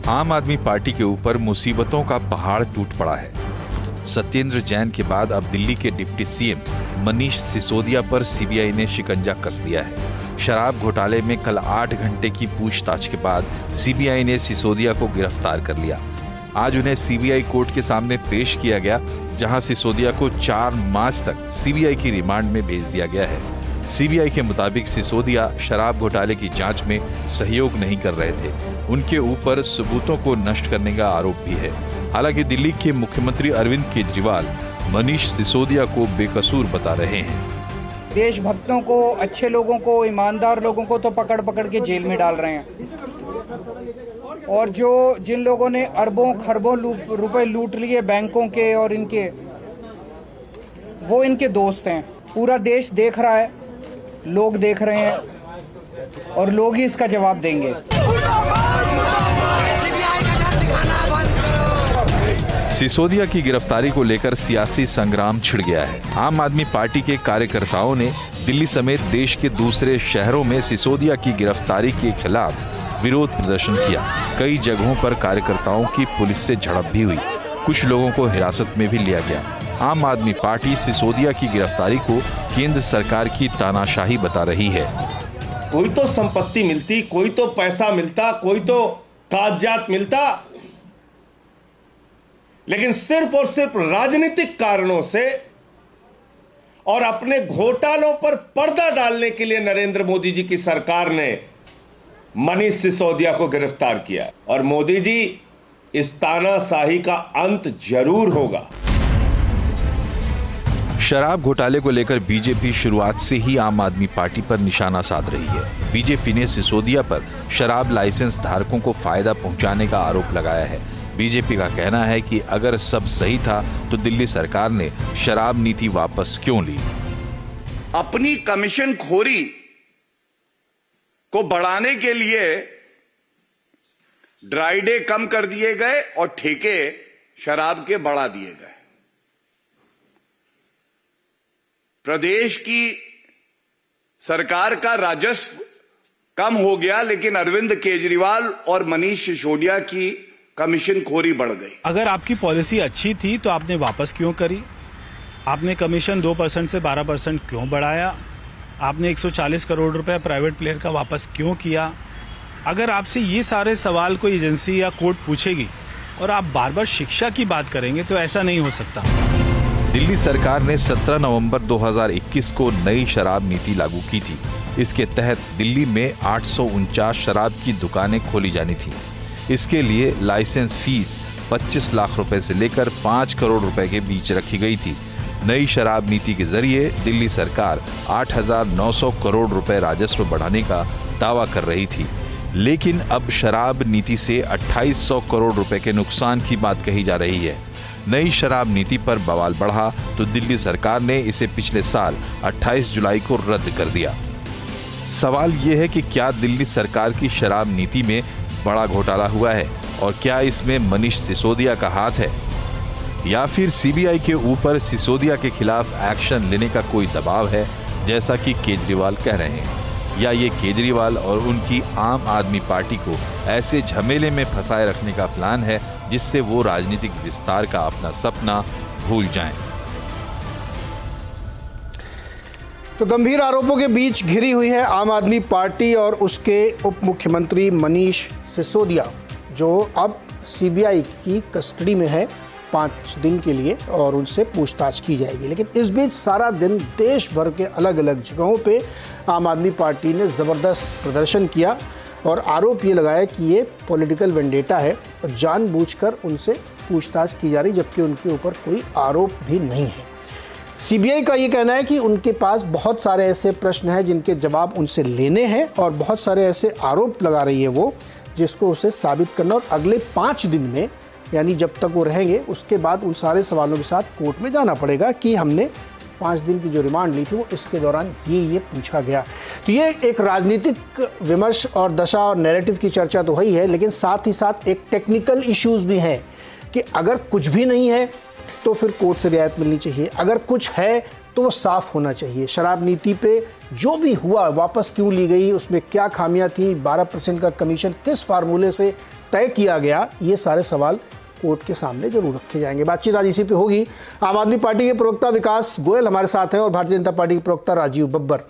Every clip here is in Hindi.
आम आदमी पार्टी के ऊपर मुसीबतों का पहाड़ टूट पड़ा है। सत्येंद्र जैन के बाद अब दिल्ली के डिप्टी सीएम मनीष सिसोदिया पर सीबीआई ने शिकंजा कस दिया है। शराब घोटाले में कल 8 घंटे की पूछताछ के बाद सीबीआई ने सिसोदिया को गिरफ्तार कर लिया। आज उन्हें सीबीआई कोर्ट के सामने पेश किया गया, जहां सिसोदिया को 4 मार्च तक सीबीआई की रिमांड में भेज दिया गया है। सीबीआई के मुताबिक सिसोदिया शराब घोटाले की जांच में सहयोग नहीं कर रहे थे। उनके ऊपर सबूतों को नष्ट करने का आरोप भी है। हालांकि दिल्ली के मुख्यमंत्री अरविंद केजरीवाल मनीष सिसोदिया को बेकसूर बता रहे हैं। देशभक्तों को, अच्छे लोगों को, ईमानदार लोगों को तो पकड़ पकड़ के जेल में डाल रहे हैं, और जिन लोगों ने अरबों खरबों रुपए लूट लिए बैंकों के और इनके, वो इनके दोस्त हैं। पूरा देश देख रहा है, लोग देख रहे हैं, और लोग ही इसका जवाब देंगे। सिसोदिया की गिरफ्तारी को लेकर सियासी संग्राम छिड़ गया है। आम आदमी पार्टी के कार्यकर्ताओं ने दिल्ली समेत देश के दूसरे शहरों में सिसोदिया की गिरफ्तारी के खिलाफ विरोध प्रदर्शन किया। कई जगहों पर कार्यकर्ताओं की पुलिस से झड़प भी हुई। कुछ लोगों को हिरासत में भी लिया गया। आम आदमी पार्टी सिसोदिया की गिरफ्तारी को केंद्र सरकार की तानाशाही बता रही है। कोई तो संपत्ति मिलती, कोई तो पैसा मिलता, कोई तो कागजात मिलता, लेकिन सिर्फ और सिर्फ राजनीतिक कारणों से और अपने घोटालों पर पर्दा डालने के लिए नरेंद्र मोदी जी की सरकार ने मनीष सिसोदिया को गिरफ्तार किया। और मोदी जी, इस तानाशाही का अंत जरूर होगा। शराब घोटाले को लेकर बीजेपी शुरुआत से ही आम आदमी पार्टी पर निशाना साध रही है। बीजेपी ने सिसोदिया पर शराब लाइसेंस धारकों को फायदा पहुंचाने का आरोप लगाया है। बीजेपी का कहना है कि अगर सब सही था तो दिल्ली सरकार ने शराब नीति वापस क्यों ली। अपनी कमीशन खोरी को बढ़ाने के लिए ड्राई डे कम कर दिए गए और ठेके शराब के बढ़ा दिए गए। प्रदेश की सरकार का राजस्व कम हो गया, लेकिन अरविंद केजरीवाल और मनीष सिसोदिया की कमीशन खोरी बढ़ गई। अगर आपकी पॉलिसी अच्छी थी तो आपने वापस क्यों करी? आपने कमीशन 2% से 12% क्यों बढ़ाया? आपने 140 करोड़ रुपए प्राइवेट प्लेयर का वापस क्यों किया? अगर आपसे ये सारे सवाल कोई एजेंसी या कोर्ट पूछेगी और आप बार बार शिक्षा की बात करेंगे तो ऐसा नहीं हो सकता। दिल्ली सरकार ने 17 नवंबर 2021 को नई शराब नीति लागू की थी। इसके तहत दिल्ली में 849 शराब की दुकानें खोली जानी थी। इसके लिए लाइसेंस फीस 25 लाख रुपए से लेकर 5 करोड़ रुपए के बीच रखी गई थी। नई शराब नीति के जरिए दिल्ली सरकार 8,900 करोड़ रुपए राजस्व बढ़ाने का दावा कर रही थी, लेकिन अब शराब नीति से 2,800 करोड़ रुपए के नुकसान की बात कही जा रही है। नई शराब नीति पर बवाल बढ़ा तो दिल्ली सरकार ने इसे पिछले साल 28 जुलाई को रद्द कर दिया। सवाल ये है कि क्या दिल्ली सरकार की शराब नीति में बड़ा घोटाला हुआ है और क्या इसमें मनीष सिसोदिया का हाथ है, या फिर सीबीआई के ऊपर सिसोदिया के खिलाफ एक्शन लेने का कोई दबाव है, जैसा कि केजरीवाल कह रहे हैं, या ये केजरीवाल और उनकी आम आदमी पार्टी को ऐसे झमेले में फंसाए रखने का प्लान है जिससे वो राजनीतिक विस्तार का अपना सपना भूल जाएं। तो गंभीर आरोपों के बीच घिरी हुई है आम आदमी पार्टी और उसके उप मुख्यमंत्री मनीष सिसोदिया, जो अब सीबीआई की कस्टडी में है 5 दिन के लिए और उनसे पूछताछ की जाएगी। लेकिन इस बीच सारा दिन देश भर के अलग अलग जगहों पे आम आदमी पार्टी ने ज़बरदस्त प्रदर्शन किया और आरोप ये लगाया कि ये पॉलिटिकल वेंडेटा है और जानबूझकर उनसे पूछताछ की जा रही, जबकि उनके ऊपर कोई आरोप भी नहीं है। सीबीआई का ये कहना है कि उनके पास बहुत सारे ऐसे प्रश्न हैं जिनके जवाब उनसे लेने हैं और बहुत सारे ऐसे आरोप लगा रही है वो, जिसको उसे साबित करना, और अगले 5 दिन में, यानी जब तक वो रहेंगे उसके बाद उन सारे सवालों के साथ कोर्ट में जाना पड़ेगा कि हमने 5 दिन की जो रिमांड ली थी वो इसके दौरान ये पूछा गया। तो ये एक राजनीतिक विमर्श और दशा और नैरेटिव की चर्चा तो हुई है, लेकिन साथ ही साथ एक टेक्निकल इश्यूज़ भी हैं कि अगर कुछ भी नहीं है तो फिर कोर्ट से रियायत मिलनी चाहिए, अगर कुछ है तो वो साफ होना चाहिए। शराब नीति पे जो भी हुआ वापस क्यों ली गई, उसमें क्या खामियां थी, 12% का कमीशन किस फार्मूले से तय किया गया, ये सारे सवाल कोर्ट के सामने जरूर रखे जाएंगे। बातचीत आज इसी पे होगी। आम आदमी पार्टी के प्रवक्ता विकास गोयल हमारे साथ हैं और भारतीय जनता पार्टी के प्रवक्ता राजीव बब्बर।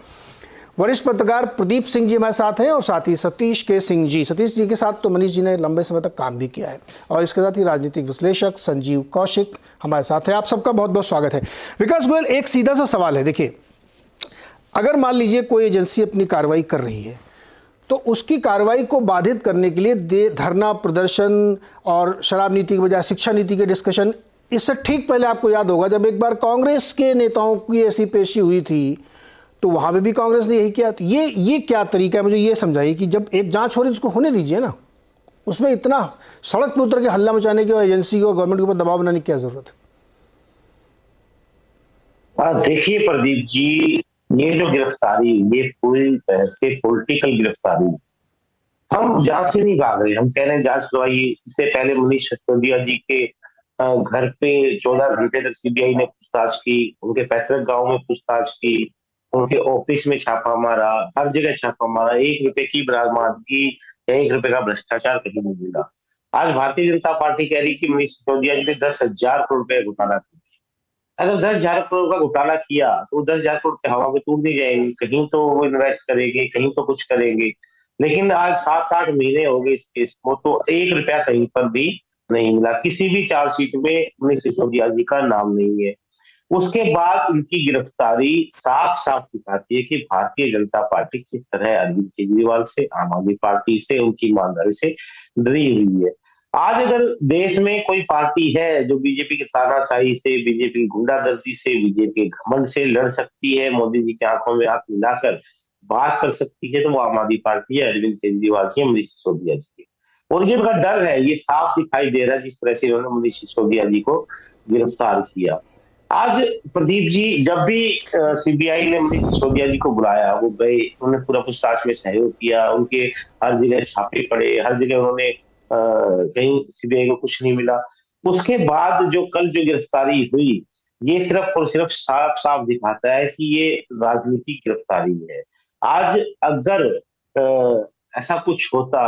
वरिष्ठ पत्रकार प्रदीप सिंह जी हमारे साथ हैं और साथ ही सतीश के सिंह जी। सतीश जी के साथ तो मनीष जी ने लंबे समय तक काम भी किया है। और इसके साथ ही राजनीतिक विश्लेषक संजीव कौशिक हमारे साथ हैं। आप सबका बहुत बहुत स्वागत है। विकास गोयल, एक सीधा सा सवाल है। देखिए, अगर मान लीजिए कोई एजेंसी अपनी कार्रवाई कर रही है तो उसकी कार्रवाई को बाधित करने के लिए धरना प्रदर्शन और शराब नीति के बजाय शिक्षा नीति के डिस्कशन, इससे ठीक पहले आपको याद होगा जब एक बार कांग्रेस के नेताओं की ऐसी पेशी हुई थी तो वहां पे भी कांग्रेस ने यही किया। तो ये क्या तरीका है, मुझे ये समझाइए कि जब एक जांच हो रही है उसको होने दीजिए ना, उसमें इतना सड़क पे उतर के हल्ला मचाने की और एजेंसी को गवर्नमेंट के ऊपर दबाव बनाने की क्या जरूरत है? देखिए प्रदीप जी, ये जो गिरफ्तारी, ये पूरी तरह से पॉलिटिकल गिरफ्तारी। हम जांच से नहीं भाग रहे, हम कह रहे हैं जांच करवाइए। इससे पहले मनीष सिसोदिया जी के घर पे 14 घंटे तक सीबीआई ने पूछताछ की, उनके पैतृक गांव में पूछताछ की, उनके ऑफिस में छापा मारा, हर जगह छापा मारा। 1 रुपए की बरामदगी या 1 रुपए का भ्रष्टाचार कहीं नहीं मिला। आज भारतीय जनता पार्टी कह रही कि मनीष सिसोदिया जी ने 10,000 करोड़ रुपए घोटाला किया। अगर 10,000 करोड़ का घोटाला किया तो 10,000 करोड़ के हवा में टूट नहीं जाएंगे, कहीं तो वो इन्वेस्ट करेंगे, कहीं तो कुछ करेंगे। लेकिन आज 7-8 महीने हो गए इस केस को, तो 1 रुपया कहीं पर भी नहीं मिला। किसी भी चार्जशीट में मनीष सिसोदिया जी का नाम नहीं है। उसके बाद उनकी गिरफ्तारी साफ साफ दिखाती है कि भारतीय जनता पार्टी किस तरह अरविंद केजरीवाल से, आम आदमी पार्टी से, उनकी ईमानदारी से डरी हुई है। आज अगर देश में कोई पार्टी है जो बीजेपी की तानाशाही से, बीजेपी की गुंडागर्दी से, बीजेपी के घमंड से लड़ सकती है, मोदी जी की आंखों में आंख मिलाकर बात कर सकती है, तो वो आम आदमी पार्टी है, अरविंद केजरीवाल की, मनीष सिसोदिया जी की। और ये उनका डर है, ये साफ दिखाई दे रहा है जिस तरह से उन्होंने मनीष सिसोदिया जी को गिरफ्तार किया। आज प्रदीप जी, जब भी सीबीआई ने मनीष सिसोदिया जी को बुलाया, वो गए, उन्होंने पूरा पूछताछ में सहयोग किया, उनके हर जगह छापे पड़े, हर जगह उन्होंने कहीं सीबीआई को कुछ नहीं मिला। उसके बाद जो कल जो गिरफ्तारी हुई, ये सिर्फ और सिर्फ साफ साफ दिखाता है कि ये राजनीतिक गिरफ्तारी है। आज अगर ऐसा कुछ होता,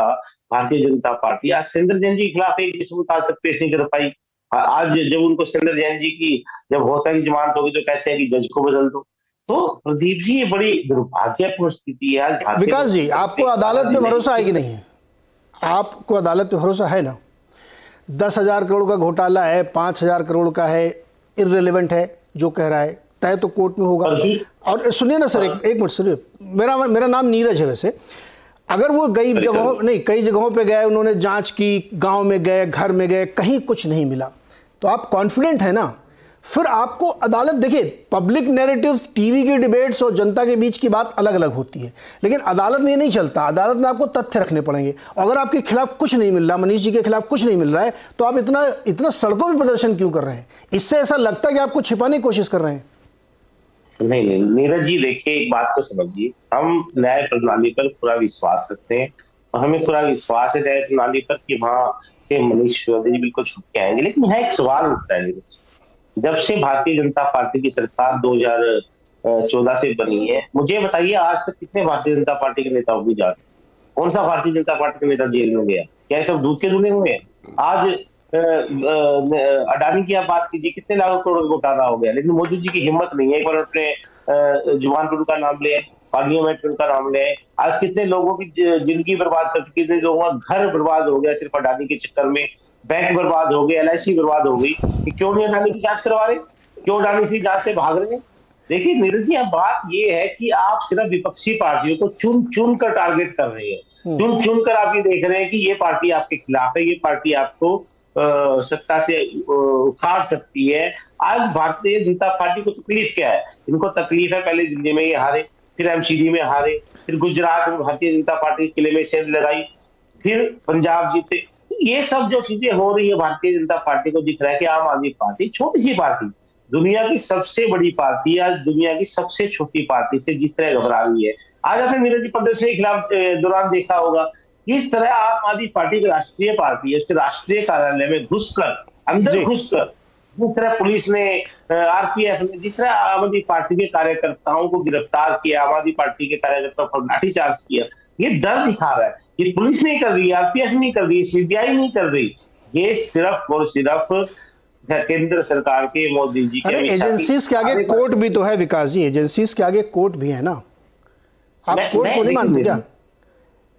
भारतीय जनता पार्टी आज सत्येंद्र जैन जी के खिलाफ एक सबूत आज तक पेश नहीं कर पाई। आज जब उनको सत्येंद्र जैन जी की जब होता है जमानत होगी तो कहते हैं कि जज को बदल दो। तो प्रदीप जी, ये बड़ी दुर्भाग्यपूर्ण स्थिति है आज। विकास जी, आपको अदालत पे भरोसा है कि नहीं है? आपको अदालत पे भरोसा है ना? 10,000 करोड़ का घोटाला है, 5,000 करोड़ का है, इररिलेवेंट है जो कह रहा है, तय तो कोर्ट में होगा। और सुनिए ना सर, एक मिनट सुनिए, मेरा नाम नीरज है वैसे। अगर वो कई जगहों पे गए, उन्होंने जांच की, गांव में गए, घर में गए, कहीं कुछ नहीं मिला, तो आप कॉन्फिडेंट है ना? फिर आपको अदालत, देखिए पब्लिक नैरेटिव्स, टीवी की डिबेट्स और जनता के बीच की बात अलग अलग होती है, लेकिन अदालत में ये नहीं चलता। अदालत में आपको तथ्य रखने पड़ेंगे। अगर आपके खिलाफ कुछ नहीं मिल रहा, मनीष जी के खिलाफ कुछ नहीं मिल रहा है, तो आप इतना सड़कों में प्रदर्शन क्यों कर रहे हैं? इससे ऐसा लगता है कि आपको छिपाने की कोशिश कर रहे हैं। नहीं नीरज जी, देखिए एक बात को समझिए, हम न्याय प्रणाली पर पूरा विश्वास रखते हैं और हमें पूरा विश्वास है न्याय प्रणाली पर कि वहां से मनीष सिसोदिया जी बिल्कुल छूट के आएंगे। लेकिन यहाँ एक सवाल उठता है नीरज, जब से भारतीय जनता पार्टी की सरकार 2014 से बनी है, मुझे बताइए आज तक कितने भारतीय जनता पार्टी के नेताओं की जांच? कौन सा भारतीय जनता पार्टी का नेता जेल में गया? क्या सब दूध के धुले हुए हैं? आज अडानी की आप बात कीजिए, कितने लाखों करोड़ घोटाला हो गया, लेकिन मोदी जी की हिम्मत नहीं है एक बार अपने जुबान पर उनका नाम ले, पार्लियामेंट में उनका नाम ले। आज कितने लोगों की जिंदगी बर्बाद कर, कितने लोगों का घर बर्बाद हो गया सिर्फ अडानी के चक्कर में, बैंक बर्बाद हो गए, LIC बर्बाद हो गई। क्यों नहीं अडानी की जांच करवा रहे? क्यों अडानी की जांच से भाग रहे हैं? देखिए नीरज जी, अब बात ये है कि आप सिर्फ विपक्षी पार्टियों को चुन चुन कर टारगेट कर रहे हैं, चुन चुन कर आप ये देख रहे हैं कि ये पार्टी आपके खिलाफ है, ये पार्टी आपको सत्ता से उखाड़ सकती है। आज भारतीय जनता पार्टी को तकलीफ क्या है? इनको तकलीफ है, पहले दिल्ली में ये हारे, फिर MCD में हारे, फिर गुजरात में भारतीय जनता पार्टी किले में सेंध लगाई, फिर पंजाब जीते। ये सब जो चीजें हो रही है, भारतीय जनता पार्टी को दिख रहा है कि आम आदमी पार्टी छोटी सी पार्टी, दुनिया की सबसे बड़ी पार्टी, आज दुनिया की सबसे छोटी पार्टी से जिस तरह घबरा रही है। आज आपने नीरज जी प्रदर्शन के खिलाफ दौरान देखा होगा किस तरह आम आदमी पार्टी की राष्ट्रीय पार्टी है, उसके राष्ट्रीय कार्यालय में घुसकर, अंदर घुसकर जिस तरह पुलिस ने, आरपीएफ ने, जिस तरह आम आदमी पार्टी के कार्यकर्ताओं को गिरफ्तार किया, आम आदमी पार्टी के कार्यकर्ताओं पर लाठीचार्ज किया, ये डर दिखा रहा है। ये पुलिस नहीं कर रही, आरपीएफ नहीं कर रही, सीबीआई नहीं कर रही, ये सिर्फ और सिर्फ केंद्र सरकार के मोदी जी के। अरे एजेंसीज के आगे कोर्ट भी तो है विकास जी, एजेंसीज के आगे कोर्ट भी है ना, आप कोर्ट को नहीं मानते क्या?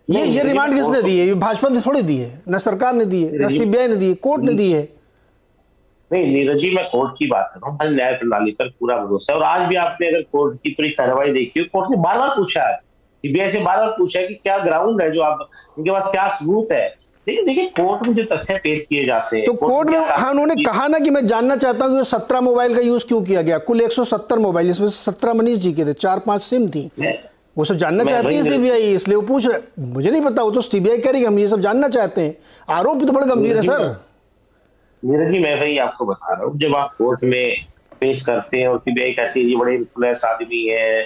ये रिमांड किसने दी है? ये भाजपा ने थोड़ी दी है, न सरकार ने दी है, न सीबीआई ने दी है, कोर्ट ने दी है। नहीं नीरज जी, मैं कोर्ट की बात कर रहा हूँ, हमारी न्याय प्रणाली पर पूरा भरोसा है। और आज भी आपने अगर कोर्ट की पूरी कार्रवाई देखी हो, कोर्ट ने बार बार पूछा है, सीबीआई से बार बार पूछा है कि क्या ग्राउंड है, जो आप उनके पास क्या सबूत है। लेकिन देखिए कोर्ट में जो तथ्य पेश किए जाते हैं, तो कोर्ट में हाँ उन्होंने कहा ना कि मैं जानना चाहता हूँ कि 17 मोबाइल का यूज क्यों किया गया, कुल 170 मोबाइल, इसमें 17 मनीष जी के थे, 4-5 सिम थी, वो सब जानना चाहती है सीबीआई, इसलिए वो पूछ रहे। मुझे नहीं पता, वो तो सीबीआई कह रही है हम ये सब जानना चाहते हैं। आरोप तो बड़े गंभीर है सर। नीरज जी, मैं वही आपको बता रहा हूँ, जब आप कोर्ट में पेश करते हैं और सीबीआई कहती है ये बड़े इन्फ्लुएंस आदमी है,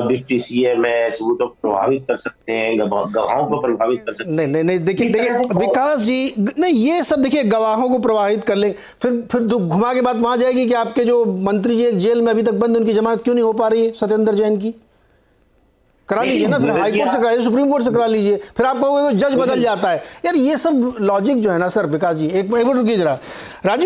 डिप्टी सीएम है, सबूतों को प्रभावित कर सकते हैं, गवाहों को प्रभावित कर सकते हैं। नहीं देखिए विकास जी, नहीं ये सब देखिए गवाहों को प्रभावित कर ले, फिर घुमा के बात वहां जाएगी कि आपके जो मंत्री जी जेल में अभी तक बंद, उनकी जमानत क्यों नहीं हो पा रही है, सत्येंद्र जैन की? करा लीजिए ना, फिर हाई कोर्ट से कराइए, सुप्रीम कोर्ट से करा लीजिए, फिर आप कहोगे जज बदल जाता है। यार ये सब लॉजिक जो है ना सर, विकास जी एक मिनट रुकिए जरा। राजीव